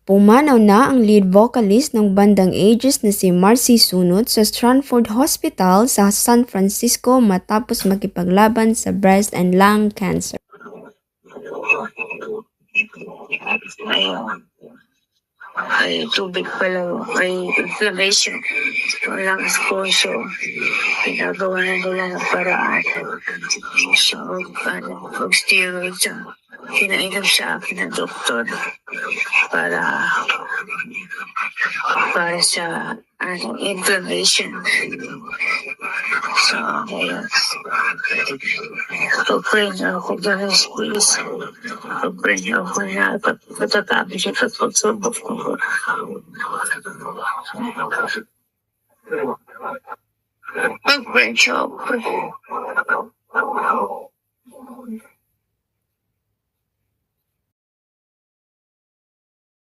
Pumanaw na ang lead vocalist ng bandang Aegis na si Marcy Sunot sa Stanford Hospital sa San Francisco matapos makipaglaban sa breast and lung cancer. Ay tubig pa lang, ay inflammation. Walang sponsor. Pinagawa na nila ng paraan. So, pag-steroid siya, pinainom sa akin ng doktor para sa inflammation. So, kaya pag-pray na ako dahil please. Pag-pray na ako na matatapos siya sa pagsubok ko. Pag-pray siya ako.